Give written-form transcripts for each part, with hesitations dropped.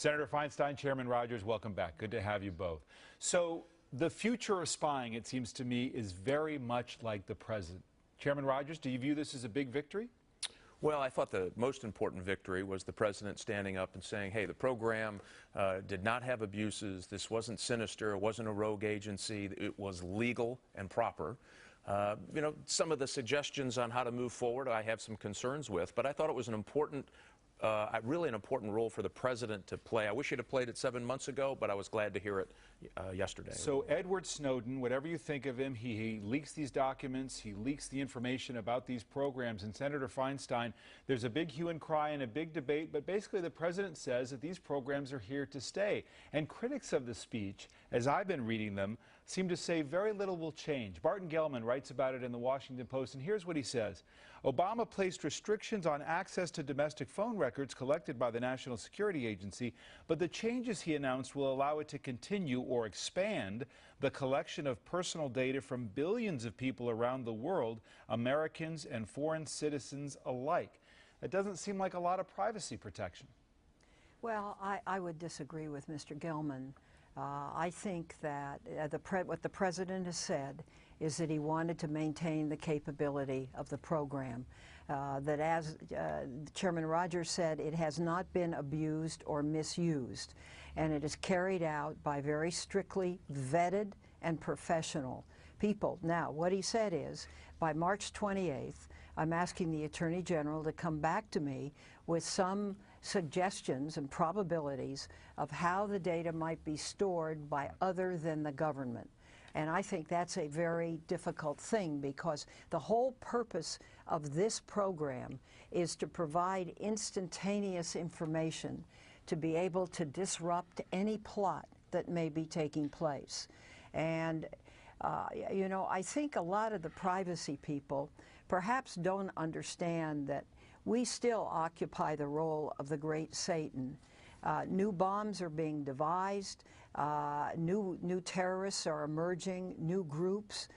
Senator Feinstein, Chairman Rogers, welcome back. Good to have you both. So the future of spying, it seems to me, is very much like the president. Chairman Rogers, do you view this as a big victory? Well, I thought the most important victory was the president standing up and saying, hey, the program did not have abuses. This wasn't sinister. It wasn't a rogue agency. It was legal and proper. You know, some of the suggestions on how to move forward I have some concerns with, but I thought it was an important really an important role for the president to play. I wish he'd have played it 7 months ago, but I was glad to hear it yesterday. So Edward Snowden, whatever you think of him, he leaks these documents, he leaks the information about these programs. And Senator Feinstein, there's a big hue and cry and a big debate, but basically the president says that these programs are here to stay. And critics of the speech, as I've been reading them, seem to say very little will change. Barton Gellman writes about it in the Washington Post, and here's what he says. Obama placed restrictions on access to domestic phone records collected by the National Security Agency, but the changes he announced will allow it to continue or expand the collection of personal data from billions of people around the world, Americans and foreign citizens alike. It doesn't seem like a lot of privacy protection. Well, I would disagree with Mr. Gellman. I think that what the president has said is that he wanted to maintain the capability of the program. That as Chairman Rogers said, it has not been abused or misused, and it is carried out by very strictly vetted and professional people. Now, what he said is, by March 28th, I'm asking the Attorney General to come back to me with some suggestions and probabilities of how the data might be stored by other than the government. And I think that's a very difficult thing, because the whole purpose of this program is to provide instantaneous information to be able to disrupt any plot that may be taking place. And you know, I think a lot of the privacy people perhaps don't understand that we still occupy the role of the great Satan. New bombs are being devised, new terrorists are emerging, new groups,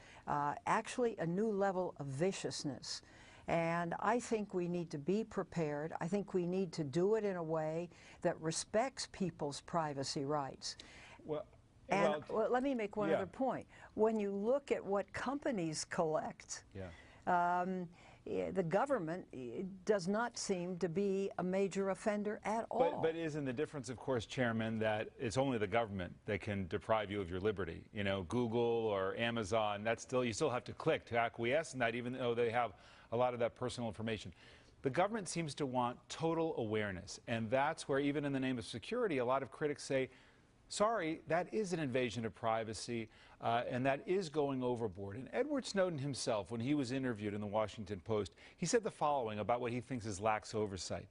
actually a new level of viciousness. And I think we need to be prepared. I think we need to do it in a way that respects people's privacy rights. Well, let me make one other point. When you look at what companies collect, the government does not seem to be a major offender at all. But isn't the difference, of course, Chairman, that it's only the government that can deprive you of your liberty? You know, Google or Amazon, that's still, you still have to click to acquiesce in that, even though they have a lot of that personal information. The government seems to want total awareness, and that's where, even in the name of security, a lot of critics say, sorry, that is an invasion of privacy, and that is going overboard. And Edward Snowden himself, when he was interviewed in the Washington Post, he said the following about what he thinks is lax oversight.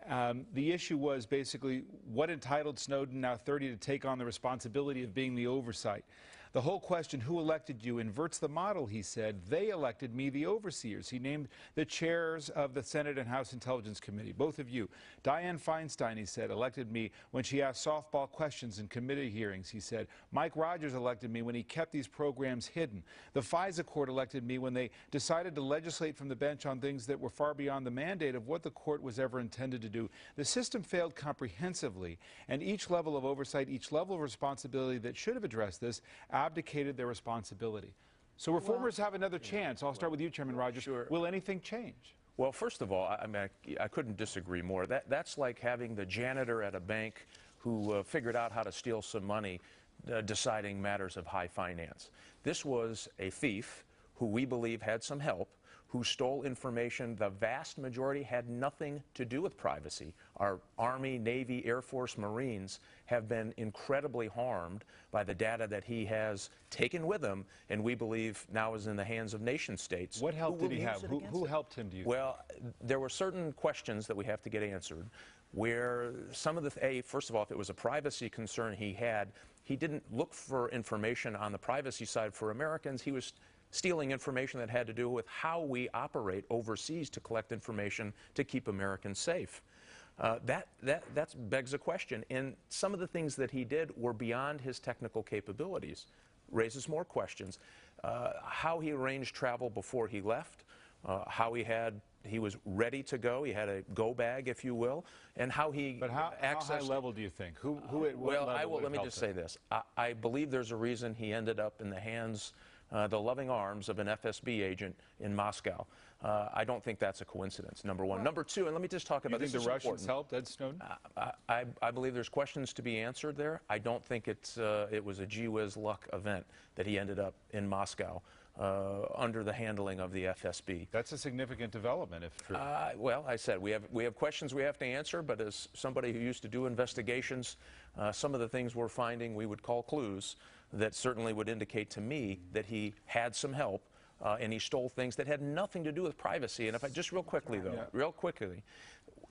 The issue was basically what entitled Snowden, now 30, to take on the responsibility of being the oversight. The whole question, who elected you, inverts the model, he said. They elected me, the overseers. He named the chairs of the Senate and House Intelligence Committee, both of you. Dianne Feinstein, he said, elected me when she asked softball questions in committee hearings, he said. Mike Rogers elected me when he kept these programs hidden. The FISA court elected me when they decided to legislate from the bench on things that were far beyond the mandate of what the court was ever intended to do. The system failed comprehensively, and each level of oversight, each level of responsibility that should have addressed this, abdicated their responsibility. So reformers have another chance. I'll start with you, Chairman Rogers. Sure. Will anything change? Well, first of all, I mean, I couldn't disagree more. That's like having the janitor at a bank who figured out how to steal some money, deciding matters of high finance. This was a thief who we believe had some help, who stole information. The vast majority had nothing to do with privacy. Our Army, Navy, Air Force, Marines have been incredibly harmed by the data that he has taken with him, and we believe now is in the hands of nation states. What help did he have? Who helped him, do you think? Well, there were certain questions that we have to get answered, where some of the, first of all, if it was a privacy concern he didn't look for information on the privacy side for Americans. He was stealing information that had to do with how we operate overseas to collect information to keep Americans safe. That begs a question, and some of the things that he did were beyond his technical capabilities. Raises more questions. How he arranged travel before he left, how he had he was ready to go. He had a go bag, if you will, and how he But how high accessed. level do you think? Who at what Well, level would let me help just it? say this. I believe there's a reason he ended up in the hands, the loving arms of an FSB agent in Moscow. I don't think that's a coincidence, number one. Number two, and let me just talk You about think this. the Russians helped Ed Snowden? I believe there's questions to be answered there. I don't think it was a gee whiz luck event that he ended up in Moscow under the handling of the FSB. That's a significant development, if true. Well, I said we have questions we have to answer, but as somebody who used to do investigations, some of the things we're finding we would call clues that certainly would indicate to me that he had some help. And he stole things that had nothing to do with privacy. And if I just real quickly, though,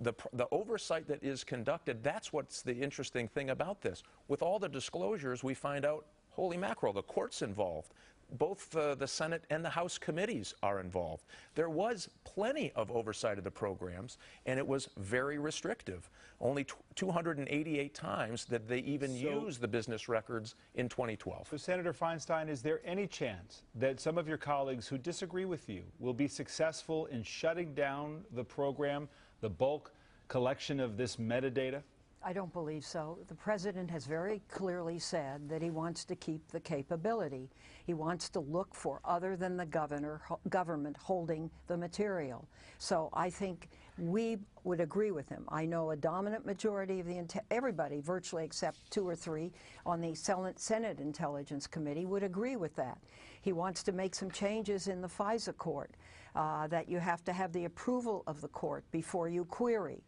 the oversight that is conducted, that's what's the interesting thing about this. With all the disclosures, we find out, holy mackerel, the court's involved. Both the Senate and the House committees are involved. There was plenty of oversight of the programs, and it was very restrictive. Only 288 times that they even used the business records in 2012. So, Senator Feinstein, is there any chance that some of your colleagues who disagree with you will be successful in shutting down the program, the bulk collection of this metadata? I don't believe so. The president has very clearly said that he wants to keep the capability. He wants to look for other than the government holding the material. So I think we would agree with him. I know a dominant majority of everybody, virtually except 2 or 3 on the Senate Intelligence Committee, would agree with that. He wants to make some changes in the FISA court, that you have to have the approval of the court before you query.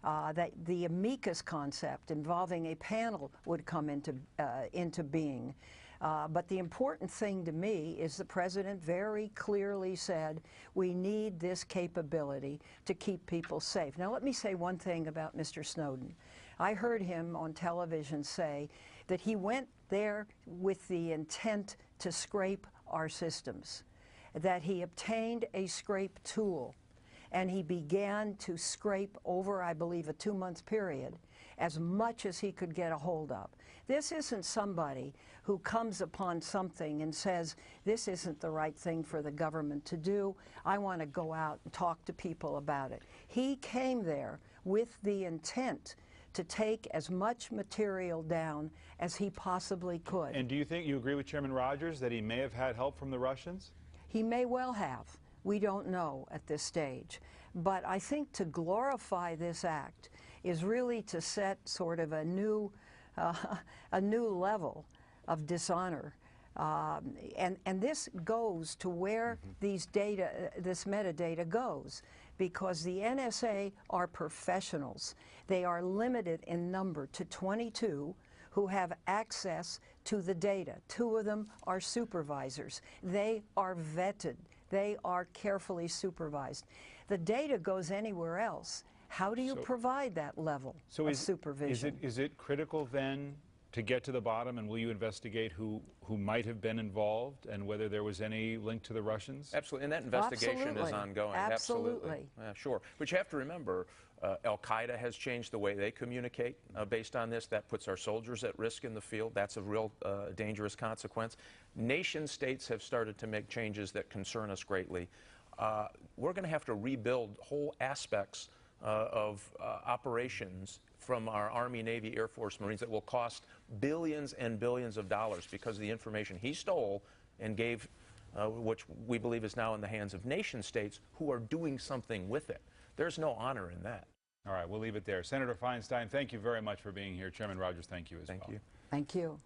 That the amicus concept involving a panel would come into being. But the important thing to me is the president very clearly said we need this capability to keep people safe. Now let me say one thing about Mr. Snowden. I heard him on television say that he went there with the intent to scrape our systems, that he obtained a scrape tool, and he began to scrape over, I believe, a 2-month period, as much as he could get a hold of. This isn't somebody who comes upon something and says, this isn't the right thing for the government to do. I want to go out and talk to people about it. He came there with the intent to take as much material down as he possibly could. And do you think you agree with Chairman Rogers that he may have had help from the Russians? He may well have. We don't know at this stage. But I think to glorify this act is really to set sort of a new level of dishonor. And this goes to where this metadata goes, because the NSA are professionals. They are limited in number to 22 who have access to the data. 2 of them are supervisors. They are vetted. They are carefully supervised. The data goes anywhere else. How do you provide that level of supervision? Is it critical then to get to the bottom, and will you investigate who might have been involved and whether there was any link to the Russians? Absolutely, and that investigation is ongoing. Absolutely. Sure. But you have to remember, Al-Qaeda has changed the way they communicate based on this. That puts our soldiers at risk in the field. That's a real dangerous consequence. Nation states have started to make changes that concern us greatly. We're going to have to rebuild whole aspects of operations from our Army, Navy, Air Force, Marines that will cost billions and billions of dollars because of the information he stole and gave, which we believe is now in the hands of nation states who are doing something with it. There's no honor in that. All right, we'll leave it there. Senator Feinstein, thank you very much for being here. Chairman Rogers, thank you as well. Thank you. Thank you.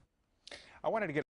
I wanted to get